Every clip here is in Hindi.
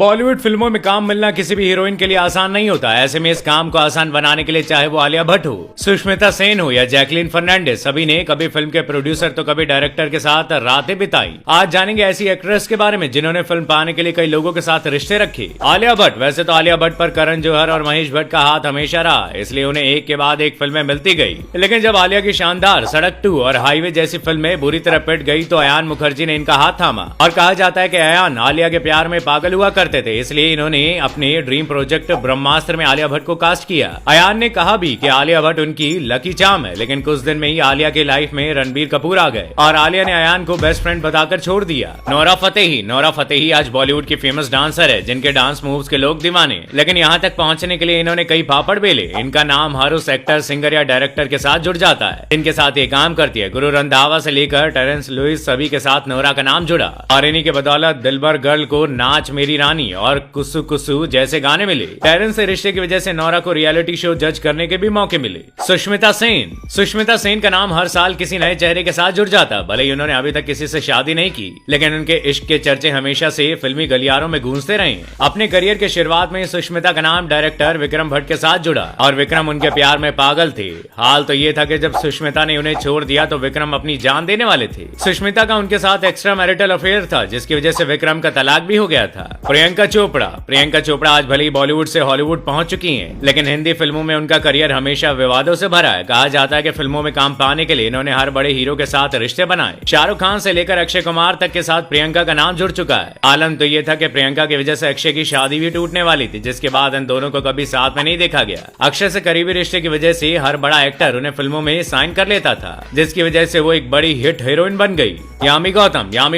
बॉलीवुड फिल्मों में काम मिलना किसी भी हीरोइन के लिए आसान नहीं होता। ऐसे में इस काम को आसान बनाने के लिए चाहे वो आलिया भट्ट हो, सुष्मिता सेन हो या जैकलीन फर्नांडिस, सभी ने कभी फिल्म के प्रोड्यूसर तो कभी डायरेक्टर के साथ रातें बिताई। आज जानेंगे ऐसी एक्ट्रेस के बारे में जिन्होंने फिल्म पाने के लिए कई लोगों के साथ रिश्ते रखे। आलिया भट्ट। वैसे तो आलिया भट्ट पर करण जौहर और महेश भट्ट का हाथ हमेशा रहा, इसलिए उन्हें एक के बाद एक फिल्में मिलती गई। लेकिन जब आलिया की शानदार सड़क 2 और हाईवे जैसी फिल्में बुरी तरह पिट गई तो अयान मुखर्जी ने इनका हाथ थामा। और कहा जाता है कि अयान आलिया के प्यार में पागल हुआ करते थे, इसलिए इन्होंने अपने ड्रीम प्रोजेक्ट ब्रह्मास्त्र में आलिया भट्ट को कास्ट किया। अयान ने कहा भी कि आलिया भट्ट उनकी लकी चार्म है, लेकिन कुछ दिन में ही आलिया की लाइफ में रणबीर कपूर आ गए और आलिया ने अयान को बेस्ट फ्रेंड बताकर छोड़ दिया। नोरा फतेही आज बॉलीवुड की फेमस डांसर है, जिनके डांस मूव्स के लोग दीवाने। लेकिन यहाँ तक पहुँचने के लिए इन्होंने कई पापड़ बेले। इनका नाम हर उस एक्टर, सिंगर या डायरेक्टर के साथ जुड़ जाता है इनके साथ ये काम करती है। गुरु रंधावा से लेकर टेरेंस लुइस, सभी के साथ नोरा का नाम जुड़ा और इन्हीं के बदौलत दिलबर गर्ल को नाच मेरी रानी और कुसु कुसु जैसे गाने मिले। टेरेंस से रिश्ते की वजह से नोरा को रियलिटी शो जज करने के भी मौके मिले। सुष्मिता सेन का नाम हर साल किसी नए चेहरे के साथ जुड़ जाता। भले ही उन्होंने अभी तक किसी से शादी नहीं की, लेकिन उनके इश्क के चर्चे हमेशा से फिल्मी गलियारों में गूंजते रहे। अपने करियर के शुरुआत में सुष्मिता का नाम डायरेक्टर विक्रम भट्ट के साथ जुड़ा और विक्रम उनके प्यार में पागल थे। हाल तो ये था कि जब सुष्मिता ने उन्हें छोड़ दिया तो विक्रम अपनी जान देने वाले थे। सुष्मिता का उनके साथ एक्स्ट्रा मैरिटल अफेयर था, जिसकी वजह से विक्रम का तलाक भी हो गया था। प्रियंका चोपड़ा आज भले ही बॉलीवुड से हॉलीवुड पहुंच चुकी हैं, लेकिन हिंदी फिल्मों में उनका करियर हमेशा विवादों से भरा है। कहा जाता है कि फिल्मों में काम पाने के लिए इन्होंने हर बड़े हीरो के साथ रिश्ते बनाए। शाहरुख खान से लेकर अक्षय कुमार तक के साथ प्रियंका का नाम जुड़ चुका है। आलम तो ये था कि प्रियंका की वजह से अक्षय की शादी भी टूटने वाली थी, जिसके बाद इन दोनों को कभी साथ में नहीं देखा गया। अक्षय से करीबी रिश्ते की वजह से हर बड़ा एक्टर उन्हें फिल्मों में साइन कर लेता था, जिसकी वजह से वो एक बड़ी हिट हीरोइन बन गई। यामी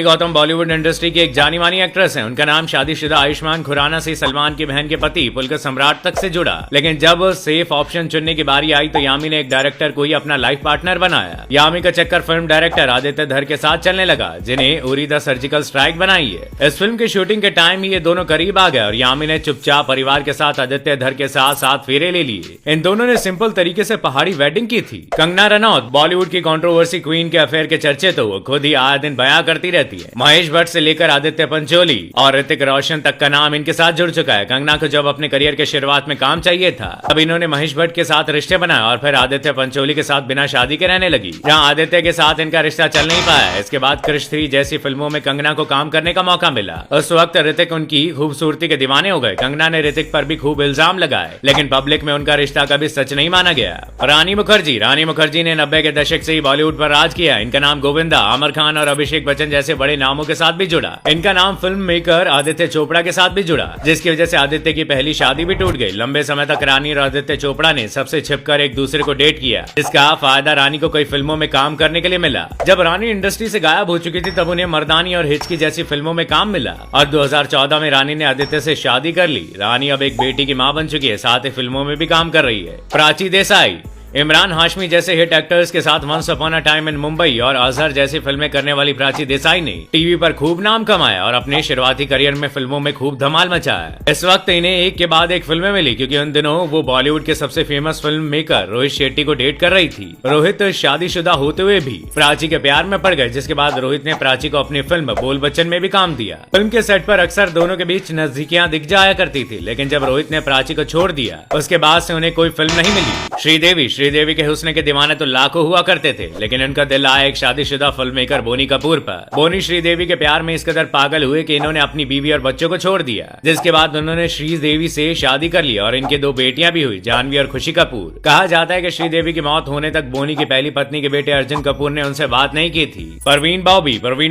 गौतम बॉलीवुड इंडस्ट्री की एक जानी मानी एक्ट्रेस है। उनका नाम शादीशुदा आयुष्मान खुराना से सलमान की बहन के पति पुलकित सम्राट तक से जुड़ा। लेकिन जब सेफ ऑप्शन चुनने की बारी आई तो यामी ने एक डायरेक्टर को ही अपना लाइफ पार्टनर बनाया। यामी का चक्कर फिल्म डायरेक्टर आदित्य धर के साथ चलने लगा, जिन्हें उरी द सर्जिकल स्ट्राइक बनाई है। इस फिल्म की शूटिंग के टाइम ही ये दोनों करीब आ गए और यामी ने चुपचाप परिवार के साथ आदित्य धर के साथ फेरे ले लिए। इन दोनों ने सिंपल तरीके से पहाड़ी वेडिंग की थी। कंगना रनौत, बॉलीवुड की कंट्रोवर्सी क्वीन के अफेयर के चर्चे तो वो खुद ही आए दिन बयां करती रहती है। महेश भट्ट से लेकर आदित्य पंचोली और ऋतिक रोशन तक का नाम इनके साथ जुड़ चुका है। कंगना को जब अपने करियर के शुरुआत में काम चाहिए था, अब इन्होंने महेश भट्ट के साथ रिश्ते बनाए और फिर आदित्य पंचोली के साथ बिना शादी के रहने लगी। जहां आदित्य के साथ इनका रिश्ता चल नहीं पाया, इसके बाद क्रिश 3 जैसी फिल्मों में कंगना को काम करने का मौका मिला। उस वक्त ऋतिक उनकी खूबसूरती के दीवाने हो गए। कंगना ने ऋतिक पर भी खूब इल्जाम लगाए, लेकिन पब्लिक में उनका रिश्ता कभी सच नहीं माना गया। रानी मुखर्जी ने 90 के दशक से ही बॉलीवुड पर राज किया। इनका नाम गोविंदा, आमिर खान और अभिषेक बच्चन जैसे बड़े नामों के साथ भी जुड़ा। इनका नाम फिल्म मेकर आदित्य चोपड़ा के साथ भी जुड़ा, जिसकी वजह से आदित्य की पहली शादी भी टूट गई। लंबे समय तक रानी और आदित्य चोपड़ा ने सबसे छिपकर एक दूसरे को डेट किया, जिसका फायदा रानी को कई फिल्मों में काम करने के लिए मिला। जब रानी इंडस्ट्री से गायब हो चुकी थी तब उन्हें मर्दानी और हिचकी जैसी फिल्मों में काम मिला और 2014 में रानी ने आदित्य से शादी कर ली। रानी अब एक बेटी की मां बन चुकी है, साथ ही फिल्मों में भी काम कर रही है। प्राची देसाई, इमरान हाशमी जैसे हिट एक्टर्स के साथ once upon a time in Mumbai और अजहर जैसी फिल्में करने वाली प्राची देसाई ने टीवी पर खूब नाम कमाया और अपने शुरुआती करियर में फिल्मों में खूब धमाल मचाया। इस वक्त इन्हें एक के बाद एक फिल्में मिली, क्योंकि उन दिनों वो बॉलीवुड के सबसे famous film maker Rohit Shetty को डेट कर रही थी। रोहित शादीशुदा होते हुए भी प्राची के प्यार में पड़ गए, जिसके बाद रोहित ने प्राची को अपनी फिल्म बोल बच्चन में भी काम दिया। फिल्म के सेट पर अक्सर दोनों के बीच नजदीकियां दिख जाया करती थी, लेकिन जब रोहित ने प्राची को छोड़ दिया उसके बाद से उन्हें कोई फिल्म नहीं मिली। श्रीदेवी के हुस्न के दीवाने तो लाखों हुआ करते थे, लेकिन उनका दिल आया एक शादीशुदा फिल्म मेकर बोनी कपूर पर। बोनी श्रीदेवी के प्यार में इस कदर पागल हुए कि इन्होंने अपनी बीवी और बच्चों को छोड़ दिया, जिसके बाद उन्होंने श्रीदेवी से शादी कर ली और इनके 2 बेटियां भी हुई, जानवी और खुशी कपूर। कहा जाता है कि श्रीदेवी की मौत होने तक बोनी की पहली पत्नी के बेटे अर्जुन कपूर ने उनसे बात नहीं की थी। परवीन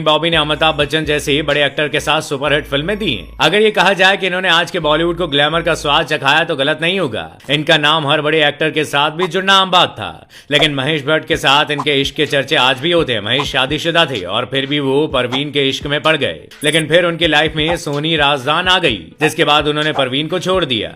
बॉबी ने अमिताभ बच्चन जैसे बड़े एक्टर के साथ सुपरहिट फिल्में दी हैं। अगर ये कहा जाए कि इन्होंने आज के बॉलीवुड को ग्लैमर का स्वाद चखाया तो गलत नहीं होगा। इनका नाम हर बड़े एक्टर के साथ भी जुड़ना आम बात था, लेकिन महेश भट्ट के साथ इनके इश्क के चर्चे आज भी होते हैं। महेश शादीशुदा थे और फिर भी वो परवीन के इश्क में पड़ गए, लेकिन फिर उनकी लाइफ में सोनी राजदान आ गई, जिसके बाद उन्होंने परवीन को छोड़ दिया।